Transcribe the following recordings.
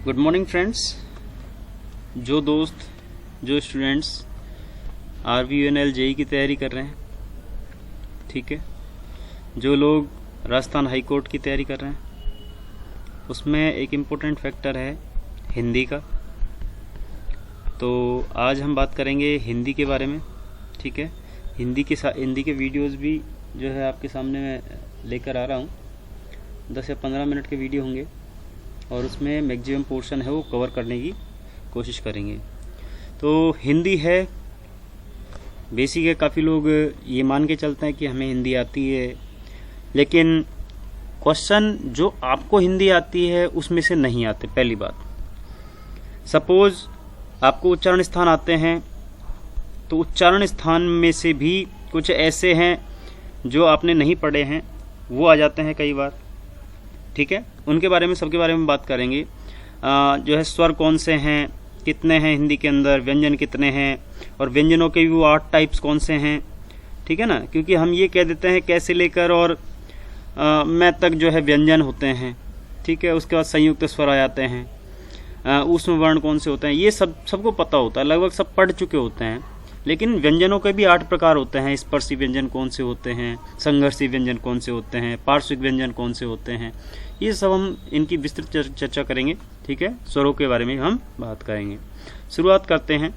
Good morning friends. जो दोस्त जो स्टूडेंट्स RVUNL JEE की तैयारी कर रहे हैं, ठीक है, जो लोग राजस्थान हाई कोर्ट की तैयारी कर रहे हैं, उसमें एक इम्पोर्टेंट फैक्टर है हिंदी का। तो आज हम बात करेंगे हिंदी के बारे में, ठीक है। हिंदी के वीडियोस भी जो है आपके सामने मैं लेकर आ रहा हूँ। 10 या 15 मिनट के वीडियो होंगे और उसमें मैक्सिमम पोर्शन है वो कवर करने की कोशिश करेंगे। तो हिंदी है बेसिक है। काफ़ी लोग ये मान के चलते हैं कि हमें हिंदी आती है, लेकिन क्वेश्चन जो आपको हिंदी आती है उसमें से नहीं आते। पहली बात, सपोज आपको उच्चारण स्थान आते हैं, तो उच्चारण स्थान में से भी कुछ ऐसे हैं जो आपने नहीं पढ़े हैं, वो आ जाते हैं कई बार, ठीक है। उनके बारे में, सबके बारे में बात करेंगे। जो है स्वर कौन से हैं, कितने हैं हिंदी के अंदर, व्यंजन कितने हैं, और व्यंजनों के भी वो 8 टाइप्स कौन से हैं, ठीक है ना। क्योंकि हम ये कह देते हैं कैसे लेकर और मैं तक जो है व्यंजन होते हैं, ठीक है। उसके बाद संयुक्त स्वर आ जाते हैं, ऊष्म वर्ण कौन से होते हैं, ये सबको पता होता है, लगभग सब पढ़ चुके होते हैं। लेकिन व्यंजनों के भी 8 प्रकार होते हैं। स्पर्शी व्यंजन कौन से होते हैं, संघर्षी व्यंजन कौन से होते हैं, पार्श्विक व्यंजन कौन से होते हैं, ये सब हम इनकी विस्तृत चर्चा करेंगे, ठीक है। स्वरों के बारे में हम बात करेंगे। शुरुआत करते हैं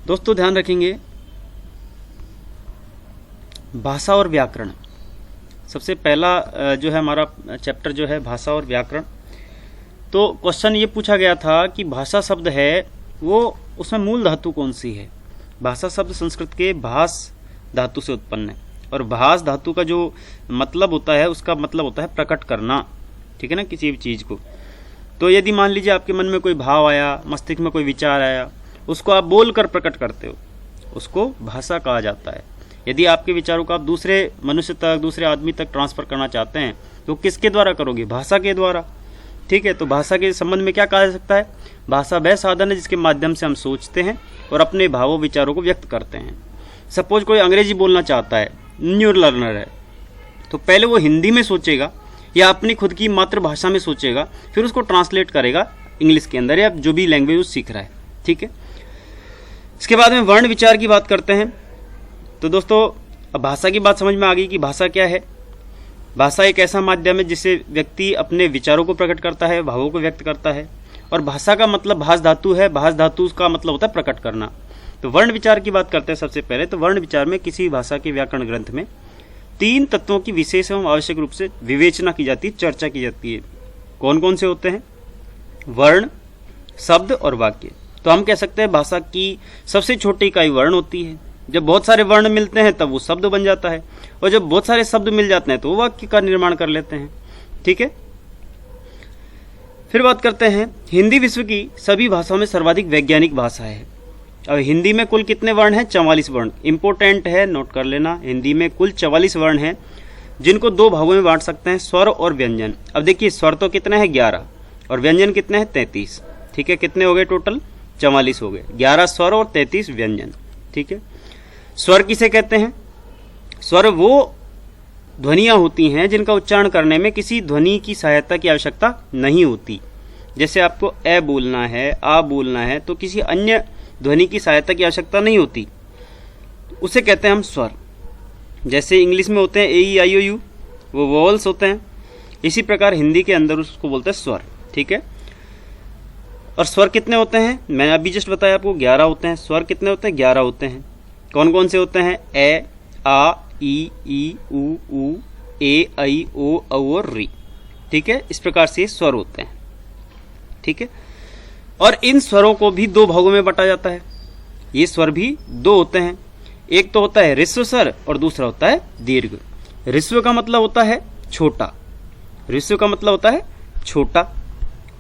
दोस्तों। ध्यान रखेंगे भाषा और व्याकरण। सबसे पहला जो है हमारा चैप्टर जो है भाषा और व्याकरण। तो क्वेश्चन ये पूछा गया था कि भाषा शब्द है वो, उसमें मूल धातु कौन सी है। भाषा शब्द संस्कृत के भास धातु से उत्पन्न है, और भास धातु का जो मतलब होता है, उसका मतलब होता है प्रकट करना, ठीक है ना, किसी भी चीज को। तो यदि मान लीजिए आपके मन में कोई भाव आया, मस्तिष्क में कोई विचार आया, उसको आप बोलकर प्रकट करते हो, उसको भाषा कहा जाता है। यदि आपके विचारों को आप दूसरे मनुष्य तक, दूसरे आदमी तक ट्रांसफर करना चाहते हैं, तो किसके द्वारा करोगे? भाषा के द्वारा, ठीक है। तो भाषा के संबंध में क्या कहा जा सकता है? भाषा वह साधन है जिसके माध्यम से हम सोचते हैं और अपने भावों विचारों को व्यक्त करते हैं। सपोज कोई अंग्रेजी बोलना चाहता है, न्यू लर्नर है, तो पहले वो हिंदी में सोचेगा या अपनी खुद की मातृभाषा में सोचेगा, फिर उसको ट्रांसलेट करेगा इंग्लिश के अंदर या जो भी लैंग्वेज वो सीख रहा है, ठीक है। इसके बाद में वर्ण विचार की बात करते हैं। तो दोस्तों अब भाषा की बात समझ में आ गई कि भाषा क्या है। भाषा एक ऐसा माध्यम है जिससे व्यक्ति अपने विचारों को प्रकट करता है, भावों को व्यक्त करता है। और भाषा का मतलब भास धातु है, भास धातु का मतलब होता है प्रकट करना। तो वर्ण विचार की बात करते हैं सबसे पहले। तो वर्ण विचार में किसी भाषा के व्याकरण ग्रंथ में 3 तत्वों की विशेष एवं आवश्यक रूप से विवेचना की जाती है, चर्चा की जाती है। कौन कौन से होते हैं? वर्ण, शब्द और वाक्य। तो हम कह सकते हैं भाषा की सबसे छोटी इकाई वर्ण होती है। जब बहुत सारे वर्ण मिलते हैं तब वो शब्द बन जाता है, और जब बहुत सारे शब्द मिल जाते हैं तो वो वाक्य का निर्माण कर लेते हैं, ठीक है। फिर बात करते हैं, हिंदी विश्व की सभी भाषाओं में सर्वाधिक वैज्ञानिक भाषा है। अब हिंदी में कुल कितने वर्ण हैं? 44 वर्ण। इंपॉर्टेंट है, नोट कर लेना। हिंदी में कुल 44 वर्ण हैं, जिनको 2 भागों में बांट सकते हैं, स्वर और व्यंजन। अब देखिए, स्वर तो कितने हैं? 11, और व्यंजन कितने हैं? 33, ठीक है। कितने हो गए टोटल? 44 हो गए। 11 स्वर और 33 व्यंजन, ठीक है। स्वर किसे कहते हैं? स्वर वो ध्वनियां होती हैं जिनका उच्चारण करने में किसी ध्वनि की सहायता की आवश्यकता नहीं होती। जैसे आपको ए बोलना है, आ बोलना है, तो किसी अन्य ध्वनि की सहायता की आवश्यकता नहीं होती, उसे कहते हैं हम स्वर। जैसे इंग्लिश में होते हैं ए ई आई ओ यू, वो वोवल्स होते हैं। इसी प्रकार हिंदी के अंदर उसको बोलते हैं स्वर, ठीक है। और स्वर कितने होते हैं? मैंने अभी जस्ट बताया आपको, 11 होते हैं। स्वर कितने होते हैं? 11 होते हैं। कौन कौन से होते हैं? ए, आ, ई, उ, ए, ऐ, ओ, औ और री, ठीक है। इस प्रकार से स्वर होते हैं, ठीक है। और इन स्वरों को भी 2 भागों में बांटा जाता है। ये स्वर भी 2 होते हैं। एक तो होता है ह्रस्व स्वर और दूसरा होता है दीर्घ। ह्रस्व का मतलब होता है छोटा, ह्रस्व का मतलब होता है छोटा,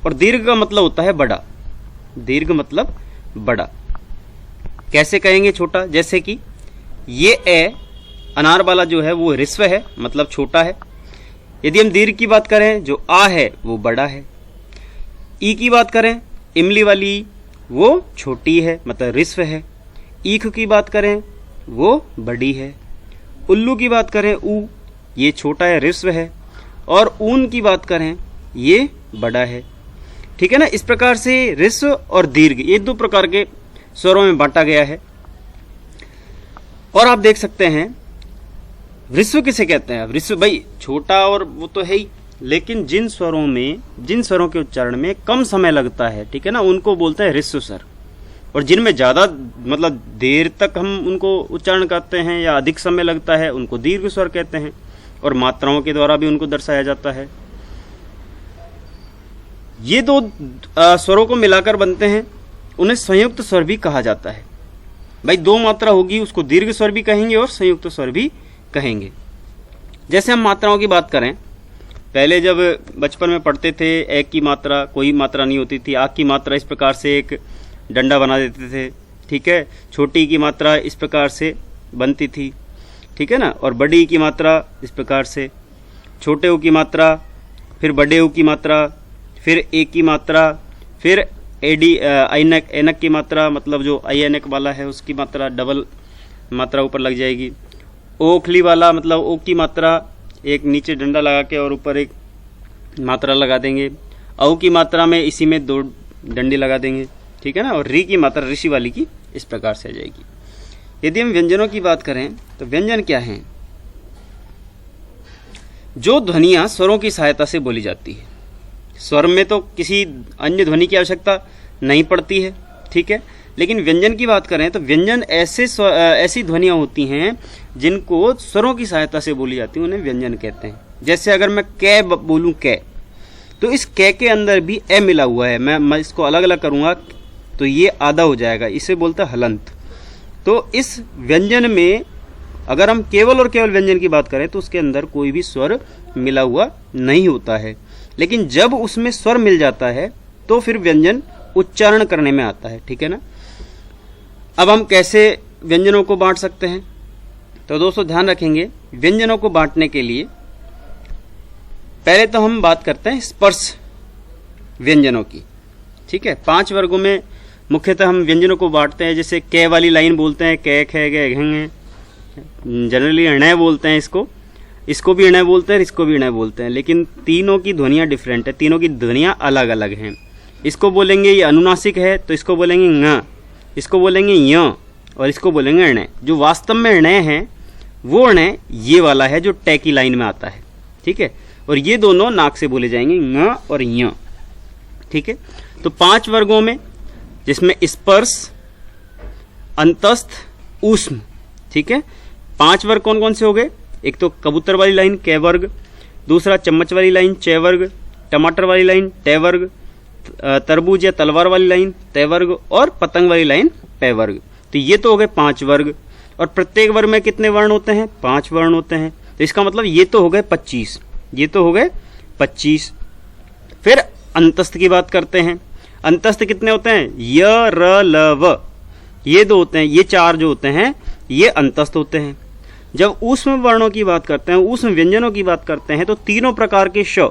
और दीर्घ का मतलब होता है बड़ा। दीर्घ मतलब बड़ा। कैसे कहेंगे छोटा? जैसे कि ये ए अनार वाला जो है वो ह्रस्व है, मतलब छोटा है। यदि हम दीर्घ की बात करें, जो आ है वो बड़ा है। ई की बात करें, इमली वाली, वो छोटी है, मतलब ह्रस्व है। ईख की बात करें, वो बड़ी है। उल्लू की बात करें, ऊ, ये छोटा है, ह्रस्व है। और ऊन की बात करें, ये बड़ा है। ठीक है ना। इस प्रकार से ह्रस्व और दीर्घ ये दो प्रकार के स्वरों में बांटा गया है। और आप देख सकते हैं ह्रस्व किसे कहते हैं। ह्रस्व भाई छोटा और वो तो है ही, लेकिन जिन स्वरों के उच्चारण में कम समय लगता है, ठीक है ना, उनको बोलते हैं ह्रस्व स्वर। और जिनमें ज्यादा मतलब देर तक हम उनको उच्चारण करते हैं या अधिक समय लगता है, उनको दीर्घ स्वर कहते हैं। और मात्राओं के द्वारा भी उनको दर्शाया जाता है। ये दो स्वरों को मिलाकर बनते हैं, उन्हें संयुक्त स्वर भी कहा जाता है। भाई दो मात्रा होगी उसको दीर्घ स्वर भी कहेंगे और संयुक्त स्वर भी कहेंगे। जैसे हम मात्राओं की बात करें, पहले जब बचपन में पढ़ते थे एक की मात्रा कोई मात्रा नहीं होती थी। आग की मात्रा इस प्रकार से एक डंडा बना देते थे। ठीक है। छोटी की मात्रा इस प्रकार से बनती थी। ठीक है ना। और बड़ी की मात्रा इस प्रकार से, छोटे ऊ की मात्रा, फिर बड़े ऊ की मात्रा, फिर ए की मात्रा, फिर ऐनक ऐनक की मात्रा, मतलब जो आई ऐनक वाला है उसकी मात्रा डबल मात्रा ऊपर लग जाएगी। ओखली वाला मतलब ओ की मात्रा एक नीचे डंडा लगा के और ऊपर एक मात्रा लगा देंगे। औ की मात्रा में इसी में दो डंडे लगा देंगे। ठीक है ना। और री की मात्रा ऋषि वाली की इस प्रकार से आ जाएगी। यदि हम व्यंजनों की बात करें तो व्यंजन क्या हैं? जो ध्वनियां स्वरों की सहायता से बोली जाती है। स्वर में तो किसी अन्य ध्वनि की आवश्यकता नहीं पड़ती है। ठीक है। लेकिन व्यंजन की बात करें तो व्यंजन ऐसी ध्वनियां होती हैं जिनको स्वरों की सहायता से बोली जाती है, उन्हें व्यंजन कहते हैं। जैसे अगर मैं कै बोलूं कै, तो इस कै के अंदर भी ए मिला हुआ है। मैं इसको अलग अलग करूंगा तो ये आधा हो जाएगा, इसे बोलते हैं हलंत। तो इस व्यंजन में अगर हम केवल और केवल व्यंजन की बात करें तो उसके अंदर कोई भी स्वर मिला हुआ नहीं होता है। लेकिन जब उसमें स्वर मिल जाता है तो फिर व्यंजन उच्चारण करने में आता है। ठीक है ना। अब हम कैसे व्यंजनों को बांट सकते हैं? तो दोस्तों ध्यान रखेंगे, व्यंजनों को बांटने के लिए पहले तो हम बात करते हैं स्पर्श व्यंजनों की। ठीक है। 5 वर्गों में मुख्यतः हम व्यंजनों को बांटते हैं। जैसे कै वाली लाइन बोलते हैं कै खे गे घेंगे, जनरली अणय बोलते हैं इसको भी अणय बोलते हैं, इसको भी अणय बोलते हैं। लेकिन तीनों की ध्वनियां डिफरेंट है, तीनों की ध्वनियां अलग अलग हैं। इसको बोलेंगे ये अनुनासिक है तो इसको बोलेंगे ङ, इसको बोलेंगे य, और इसको बोलेंगे अणय। जो वास्तव में अणय है वो अणय ये वाला है जो टे की लाइन में आता है। ठीक है। और ये दोनों नाक से बोले जाएंगे ङ और य। ठीक है। तो 5 वर्गों में, जिसमें स्पर्श, अंतस्थ, ऊष्म। ठीक है। 5 वर्ग कौन कौन से हो गए? एक तो कबूतर वाली लाइन कै वर्ग, दूसरा चम्मच वाली लाइन चै वर्ग, टमाटर वाली लाइन टै वर्ग, तरबूज या तलवार वाली लाइन तै वर्ग, और पतंग वाली लाइन पै वर्ग। तो ये तो हो गए 5 वर्ग। और प्रत्येक वर्ग में कितने वर्ण होते हैं? 5 वर्ण होते हैं। तो इसका मतलब ये तो हो गए 25, ये तो हो गए 25। फिर अंतस्थ की बात करते हैं। अंतस्थ कितने होते हैं? य र ल व, ये 2 होते हैं। ये 4 जो होते हैं ये अंतस्थ होते हैं। जब ऊष्म वर्णों की बात करते हैं, ऊष्म व्यंजनों की बात करते हैं, तो तीनों प्रकार के श,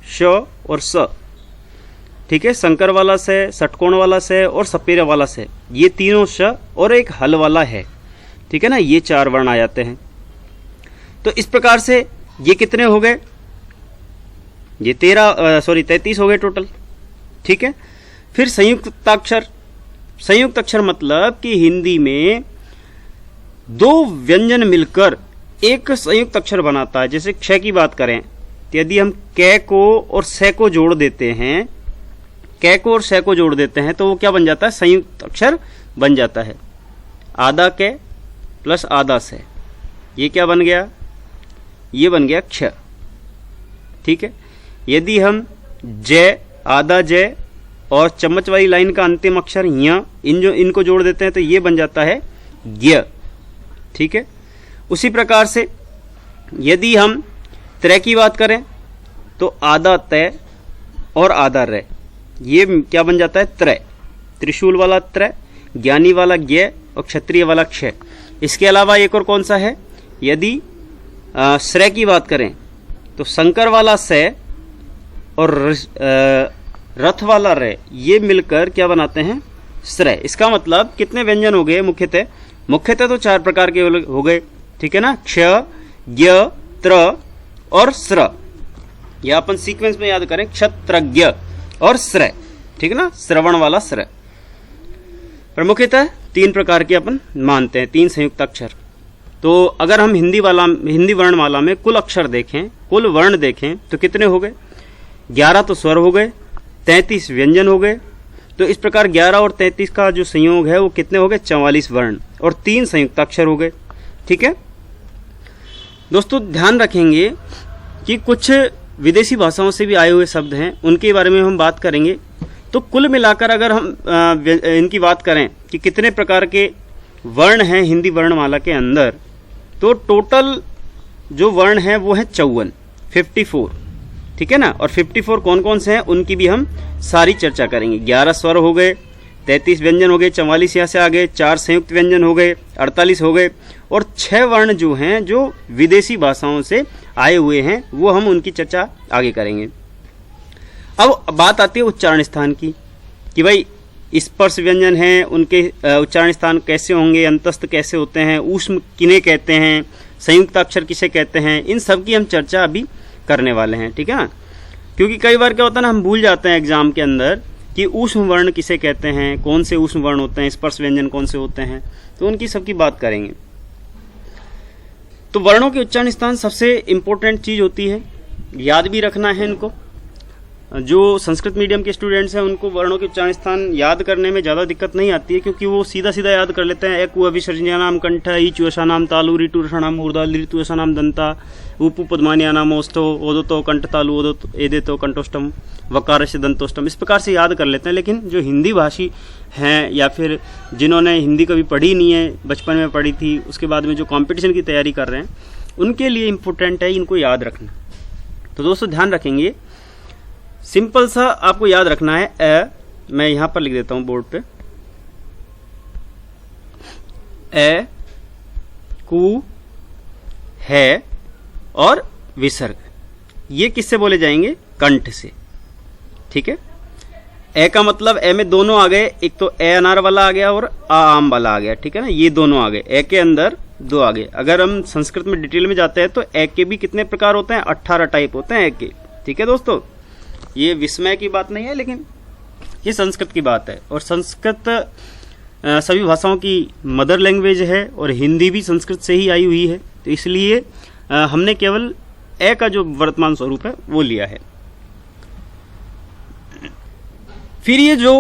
श और स। ठीक है। संकर वाला से, षटकोण वाला से और सपेरा वाला से, ये तीनों श और एक हल वाला है। ठीक है ना। ये 4 वर्ण आ जाते हैं। तो इस प्रकार से ये कितने हो गए? ये 33 हो गए टोटल। ठीक है। फिर संयुक्ताक्षर। संयुक्त अक्षर मतलब कि हिंदी में 2 व्यंजन मिलकर एक संयुक्त अक्षर बनाता है। जैसे क्ष की बात करें तो यदि हम कै को और से को जोड़ देते हैं, कै को और से को जोड़ देते हैं तो वो क्या बन जाता है? संयुक्त अक्षर बन जाता है। आधा कै प्लस आधा से, ये क्या बन गया? ये बन गया क्ष। ठीक है। यदि हम जय, आधा जय और चम्मच वाली लाइन का अंतिम अक्षर य, इनको जोड़ देते हैं तो ये बन जाता है ज्ञ। ठीक है। उसी प्रकार से यदि हम त्रय की बात करें तो आधा तय और आधा रे, ये क्या बन जाता है? त्रय। त्रिशूल वाला त्रय, ज्ञानी वाला ज्ञ और क्षत्रिय वाला क्षय। इसके अलावा एक और कौन सा है? यदि श्रय की बात करें तो शंकर वाला से और रथ वाला रे, ये मिलकर क्या बनाते हैं? श्रय। इसका मतलब कितने व्यंजन हो गए? मुख्यतः तो 4 प्रकार के हो गए। ठीक है ना। क्ष, ज्ञ, त्र और स्र। या अपन सीक्वेंस में याद करें, क्षत्रज्ञ और श्रय, ठीक है ना, श्रवण वाला श्रय। प्रमुखतः 3 प्रकार के अपन मानते हैं, 3 संयुक्त अक्षर। तो अगर हम हिंदी वर्णमाला में कुल अक्षर देखें, कुल वर्ण देखें तो कितने हो गए? 11 तो स्वर हो गए, 33 व्यंजन हो गए। तो इस प्रकार 11 और 33 का जो संयोग है वो कितने हो गए? 44 वर्ण और 3 संयुक्त अक्षर हो गए। ठीक है दोस्तों, ध्यान रखेंगे कि कुछ विदेशी भाषाओं से भी आए हुए शब्द हैं, उनके बारे में हम बात करेंगे। तो कुल मिलाकर अगर हम इनकी बात करें कि कितने प्रकार के वर्ण हैं हिंदी वर्णमाला के अंदर, तो टोटल जो वर्ण हैं वो है 54, ठीक है ना। और 54 कौन कौन से हैं उनकी भी हम सारी चर्चा करेंगे। 11 स्वर हो गए, 33 व्यंजन हो गए, 44 यहाँ से आ गए, 4 संयुक्त व्यंजन हो गए, 48 हो गए, और 6 वर्ण जो हैं जो विदेशी भाषाओं से आए हुए हैं वो हम उनकी चर्चा आगे करेंगे। अब बात आती है उच्चारण स्थान की, कि भाई स्पर्श व्यंजन हैं उनके उच्चारण स्थान कैसे होंगे, अंतस्थ कैसे होते हैं, ऊष्म किन्हें कहते हैं, संयुक्त अक्षर किसे कहते हैं, इन सब की हम चर्चा अभी करने वाले हैं। ठीक है ना, क्योंकि कई बार क्या होता है ना, हम भूल जाते हैं एग्जाम के अंदर कि ऊष्म वर्ण किसे कहते हैं, कौन से ऊष्म वर्ण होते हैं, स्पर्श व्यंजन कौन से होते हैं, तो उनकी सबकी बात करेंगे। तो वर्णों के उच्चारण स्थान सबसे इंपॉर्टेंट चीज होती है, याद भी रखना है इनको। जो संस्कृत मीडियम के स्टूडेंट्स हैं उनको वर्णों के उच्चारण स्थान याद करने में ज़्यादा दिक्कत नहीं आती है, क्योंकि वो सीधा सीधा याद कर लेते हैं। एकु अभिसर्जनीयानाम कंठ, ईचु अशानाम तालु, ऋतु रसानाम मूर्धा, ऋतु अशानाम दंता, उपु पद्मानियानाम ओस्थो, ओदतो कंठ तालु, ओदतो एदेतो कंठोष्टम, वकार से दंतोष्टम, इस प्रकार से याद कर लेते हैं। लेकिन जो हिंदी भाषी हैं या फिर जिन्होंने हिंदी कभी पढ़ी नहीं है, बचपन में पढ़ी थी, उसके बाद में जो कॉम्पिटिशन की तैयारी कर रहे हैं, उनके लिए इम्पोर्टेंट है इनको याद रखना। तो दोस्तों ध्यान रखेंगे, सिंपल सा आपको याद रखना है। मैं यहां पर लिख देता हूं बोर्ड पे, ए, कु, है और विसर्ग, ये किससे बोले जाएंगे? कंठ से। ठीक है, ए का मतलब ए में दोनों आ गए, एक तो ए अनार वाला आ गया और आ आम वाला आ गया। ठीक है ना, ये दोनों आ गए, ए के अंदर 2 आ गए। अगर हम संस्कृत में डिटेल में जाते हैं तो ए के भी कितने प्रकार होते हैं? 18 टाइप होते हैं ए के। ठीक है दोस्तों, ये विस्मय की बात नहीं है, लेकिन ये संस्कृत की बात है। और संस्कृत सभी भाषाओं की मदर लैंग्वेज है और हिंदी भी संस्कृत से ही आई हुई है, तो इसलिए हमने केवल ए का जो वर्तमान स्वरूप है वो लिया है। फिर ये जो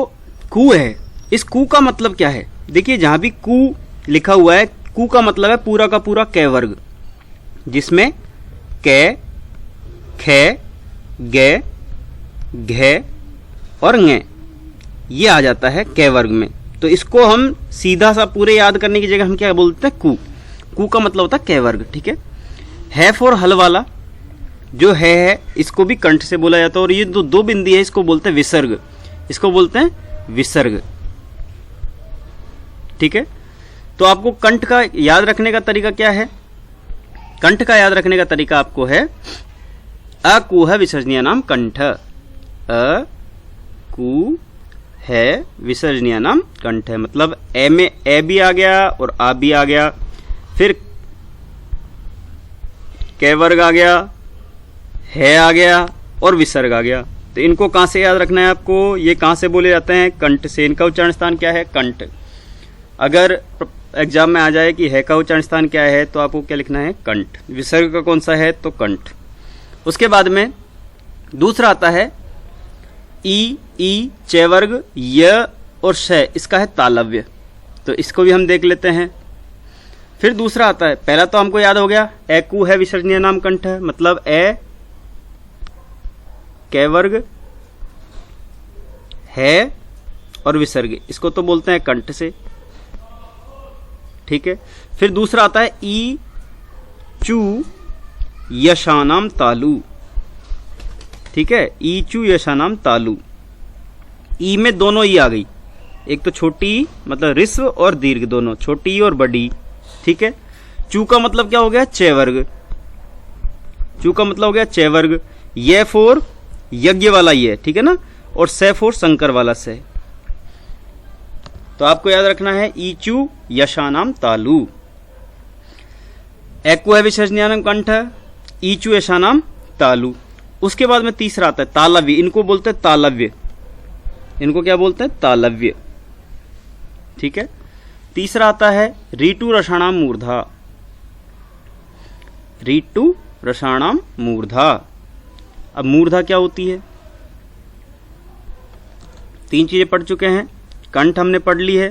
कु है, इस कु का मतलब क्या है? देखिए, जहां भी कु लिखा हुआ है, कु का मतलब है पूरा का पूरा कै वर्ग, जिसमें कै, खे, गे, घे और ङे ये आ जाता है कै वर्ग में। तो इसको हम सीधा सा पूरे याद करने की जगह हम क्या बोलते हैं? कु। कु का मतलब होता है कै वर्ग। ठीक है फॉर हल वाला जो है इसको भी कंठ से बोला जाता है, और ये जो 2 बिंदी है इसको बोलते हैं विसर्ग, इसको बोलते हैं विसर्ग। ठीक है, तो आपको कंठ का याद रखने का तरीका क्या है? कंठ का याद रखने का तरीका आपको है अकुह विसर्जनीय नाम कंठ, अ कु है विसर्जनीय नाम कंठ है। मतलब ए में ए भी आ गया और आ भी आ गया, फिर कै वर्ग आ गया, है आ गया और विसर्ग आ गया। तो इनको कहां से याद रखना है आपको? ये कहां से बोले जाते हैं? कंठ से। इनका उच्चारण स्थान क्या है? कंठ। अगर एग्जाम में आ जाए कि है का उच्चारण स्थान क्या है, तो आपको क्या लिखना है? कंठ। विसर्ग का कौन सा है? तो कंठ। उसके बाद में दूसरा आता है ई, चे वर्ग, य और श, इसका है तालव्य, तो इसको भी हम देख लेते हैं। फिर दूसरा आता है, पहला तो हमको याद हो गया, ए कु है विसर्जनीय नाम कंठ है, मतलब ए कै वर्ग है और विसर्ग, इसको तो बोलते हैं कंठ से। ठीक है, फिर दूसरा आता है ई चू यशानाम तालु। ठीक है, ईचू यशानाम तालु, ई में दोनों ई आ गई, एक तो छोटी मतलब ऋस्व और दीर्घ दोनों, छोटी और बड़ी। ठीक है, चू का मतलब क्या हो गया? चे वर्ग। चू का मतलब हो गया चे वर्ग। ये फोर यज्ञ वाला ये, ठीक है ना, और से फोर शंकर वाला से। तो आपको याद रखना है ईचू यशानाम तालु। एकु है विसर्जनीयानाम कंठ, ईचू यशानाम तालु। उसके बाद में तीसरा आता है तालव्य, इनको बोलते हैं तालव्य, इनको क्या बोलते हैं? तालव्य। ठीक है। तीसरा आता है ऋतु रसाणाम मूर्धा, ऋतु रसाणाम मूर्धा। अब मूर्धा क्या होती है? तीन चीजें पढ़ चुके हैं, कंठ हमने पढ़ ली है,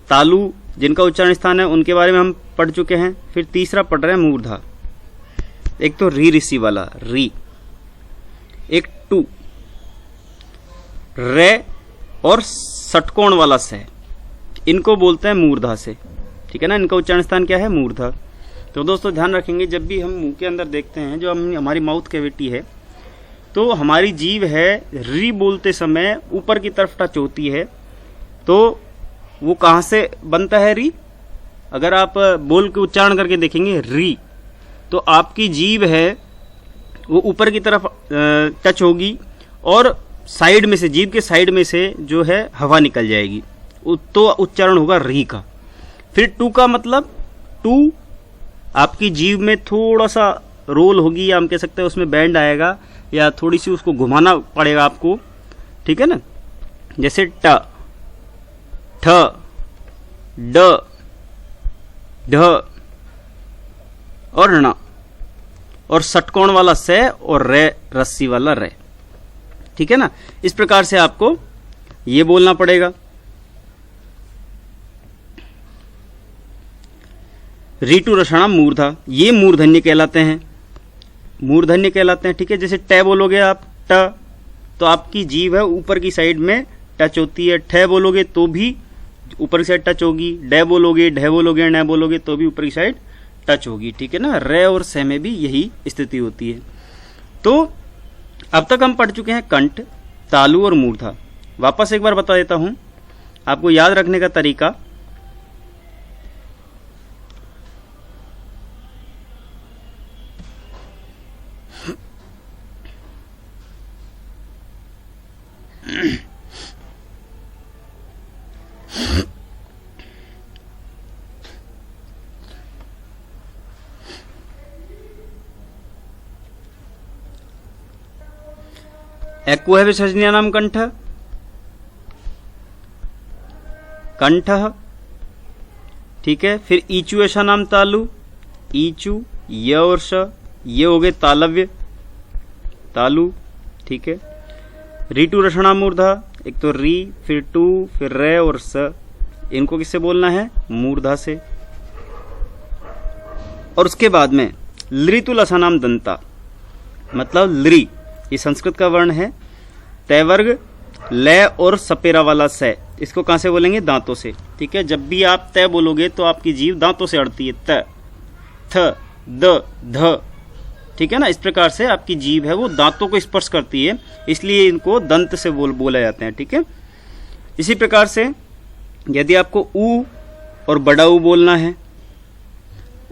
तालु जिनका उच्चारण स्थान है उनके बारे में हम पढ़ चुके हैं, फिर तीसरा पढ़ रहे हैं मूर्धा। एक तो री ऋषि वाला री, एक टू रे और षटकोण वाला से, इनको बोलते हैं मूर्धा से। ठीक है ना, इनका उच्चारण स्थान क्या है? मूर्धा। तो दोस्तों ध्यान रखेंगे, जब भी हम मुंह के अंदर देखते हैं, जो हमारी माउथ कैविटी है, तो हमारी जीभ है री बोलते समय ऊपर की तरफ टच होती है। तो वो कहाँ से बनता है री? अगर आप बोल के उच्चारण करके देखेंगे री, तो आपकी जीभ है वो ऊपर की तरफ टच होगी और साइड में से, जीभ के साइड में से जो है हवा निकल जाएगी, तो उच्चारण होगा री का। फिर टू का मतलब, टू आपकी जीभ में थोड़ा सा रोल होगी, या हम कह सकते हैं उसमें बैंड आएगा, या थोड़ी सी उसको घुमाना पड़ेगा आपको। ठीक है ना, जैसे ट, ठ, ड, ढ और ण, और षटकोण वाला से और रे, रस्सी वाला रे। ठीक है ना, इस प्रकार से आपको ये बोलना पड़ेगा। ऋतु रसाणाम मूर्धा, ये मूर्धन्य कहलाते हैं, मूर्धन्य कहलाते हैं। ठीक है, जैसे ट बोलोगे आप ट, तो आपकी जीभ है ऊपर की साइड में टच होती है। ठ बोलोगे तो भी ऊपर की साइड टच होगी, ड बोलोगे, ढ बोलोगे, न बोलोगे तो भी ऊपर की साइड टच होगी। ठीक है ना, रे और से में भी यही स्थिति होती है। तो अब तक हम पढ़ चुके हैं कंठ, तालु और मूर्धा। वापस एक बार बता देता हूं आपको याद रखने का तरीका। एको है विसर्जनीय नाम कंठ, कंठ। ठीक है, फिर ईचू ऐसा नाम तालु, ईचू, य और श, ये हो गए तालव्य, तालु। ठीक है, ऋतु रसाणाम मूर्धा, एक तो री, फिर टू, फिर रे और स, इनको किससे बोलना है? मूर्धा से। और उसके बाद में लृतु लसानाम दंता, मतलब लृ, ये संस्कृत का वर्ण है, तय वर्ग, लय और सपेरा वाला से, इसको कहां से बोलेंगे? दांतों से। ठीक है, जब भी आप तय बोलोगे तो आपकी जीभ दांतों से अड़ती है, त, थ, द, ध। ठीक है ना, इस प्रकार से आपकी जीभ है वो दांतों को स्पर्श करती है, इसलिए इनको दंत से बोले जाते हैं। ठीक है, इसी प्रकार से यदि आपको ऊ और बड़ा ऊ बोलना है,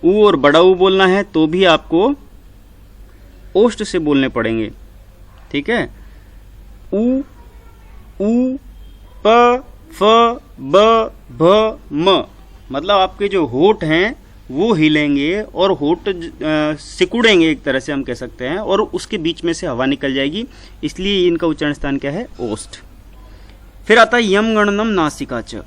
ऊ और बड़ा ऊ बोलना है, तो भी आपको ओष्ठ से बोलने पड़ेंगे। ठीक है, ऊ, प, फ, ब, भ, म, मतलब आपके जो होठ हैं वो हिलेंगे और होठ सिकुड़ेंगे, एक तरह से हम कह सकते हैं, और उसके बीच में से हवा निकल जाएगी, इसलिए इनका उच्चारण स्थान क्या है? ओष्ठ। फिर आता है यम गणनम नासिका च,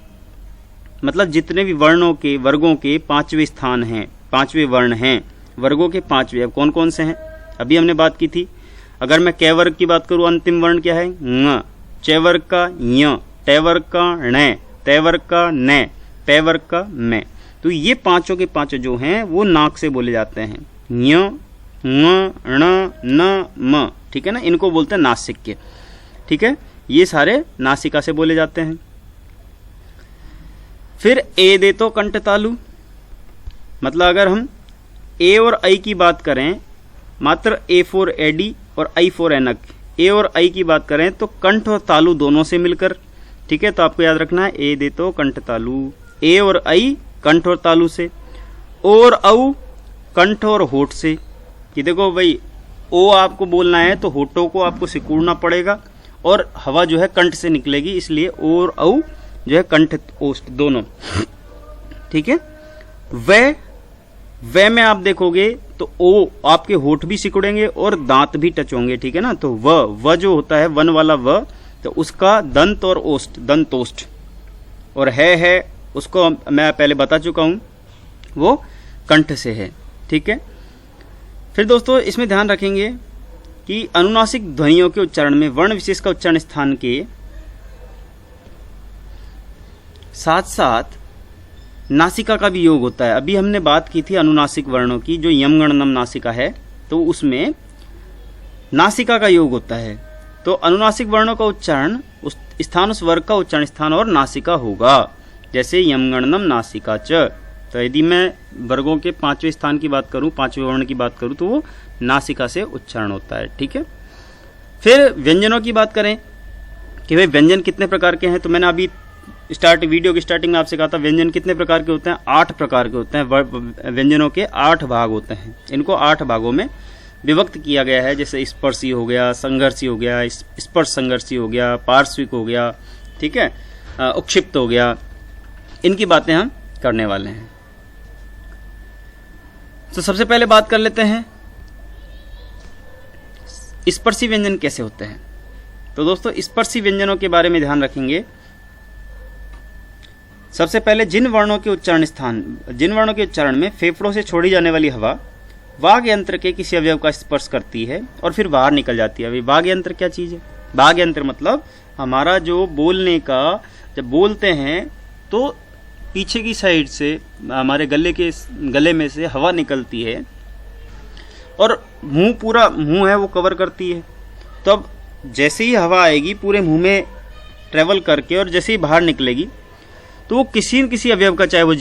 मतलब जितने भी वर्णों के, वर्गों के पांचवें स्थान हैं, पांचवें वर्ण हैं, वर्गों के पांचवें, अब कौन कौन से हैं? अभी हमने बात की थी। अगर मैं कै वर्ग की बात करूं, अंतिम वर्ण क्या है? ङ, च वर्ग का य, ट वर्ग का ण, तय वर्ग का न, पै वर्ग का मैं। तो ये पांचों के पांचों जो हैं वो नाक से बोले जाते हैं, ञ, ङ, ण, न, म। ठीक है ना, इनको बोलते हैं नासिक्य। ठीक है, ये सारे नासिका से बोले जाते हैं। फिर ए दे तो कंठ तालु, मतलब अगर हम ए और आई की बात करें, मात्र ए फॉर एडी और आई फॉर एनक, ए और आई की बात करें तो कंठ और तालु दोनों से मिलकर। ठीक है, तो आपको याद रखना है ए दे तो कंठ तालु, ए और आई कंठ और तालु से, और औ कंठ और होठ से। कि देखो भाई, ओ आपको बोलना है तो होठों को आपको सिकुड़ना पड़ेगा और हवा जो है कंठ से निकलेगी, इसलिए ओ और औ जो है कंठ ओष्ठ दोनों। ठीक है, वे व में आप देखोगे तो ओ आपके होठ भी सिकुड़ेंगे और दांत भी टच होंगे, ठीक है ना। तो व जो होता है वन वाला व, तो उसका दंत और ओष्ठ, दंतोष्ठ। और है उसको मैं पहले बता चुका हूं, वो कंठ से है, ठीक है। फिर दोस्तों इसमें ध्यान रखेंगे कि अनुनासिक ध्वनियों के उच्चारण में वर्ण विशेष का उच्चारण स्थान के साथ साथ नासिका का भी योग होता है। अभी हमने बात की थी अनुनासिक वर्णों की, जो यम गणनम नासिका है, तो उसमें नासिका का योग होता है। तो अनुनासिक वर्णों का उच्चारण उस स्थान, उस वर्ग का उच्चारण स्थान और नासिका होगा। जैसे यम गणनम नासिका च, तो यदि मैं वर्गों के 5वें स्थान की बात करूं, 5वें वर्ण की बात करूं, तो वो नासिका से उच्चारण होता है, ठीक है। फिर व्यंजनों की बात करें कि भाई व्यंजन कितने प्रकार के हैं, तो मैंने अभी वीडियो की स्टार्टिंग में आपसे कहा था व्यंजन कितने प्रकार के होते हैं, 8 प्रकार के होते हैं। व्यंजनों के 8 भाग होते हैं, इनको 8 भागों में विभक्त किया गया है। जैसे स्पर्शी हो गया, संघर्षी हो गया, स्पर्श संघर्षी हो गया, पार्श्विक हो गया, ठीक है, उक्षिप्त हो गया। इनकी बातें हम करने वाले हैं। तो सबसे पहले बात कर लेते हैं स्पर्शी व्यंजन कैसे होते हैं। तो दोस्तों स्पर्शी व्यंजनों के बारे में ध्यान रखेंगे। सबसे पहले जिन वर्णों के उच्चारण में फेफड़ों से छोड़ी जाने वाली हवा वाग यंत्र के किसी अवयव का स्पर्श करती है और फिर बाहर निकल जाती है। अभी वाग यंत्र क्या चीज है? वाग यंत्र मतलब हमारा जो बोलने का, जब बोलते हैं तो पीछे की साइड से हमारे गले में से हवा निकलती है और पूरा मुंह है वो कवर करती है। तो अब जैसे ही हवा आएगी पूरे मुंह में ट्रेवल करके और जैसे ही बाहर निकलेगी तो वो किसी न किसी अवयव का, चाहे वो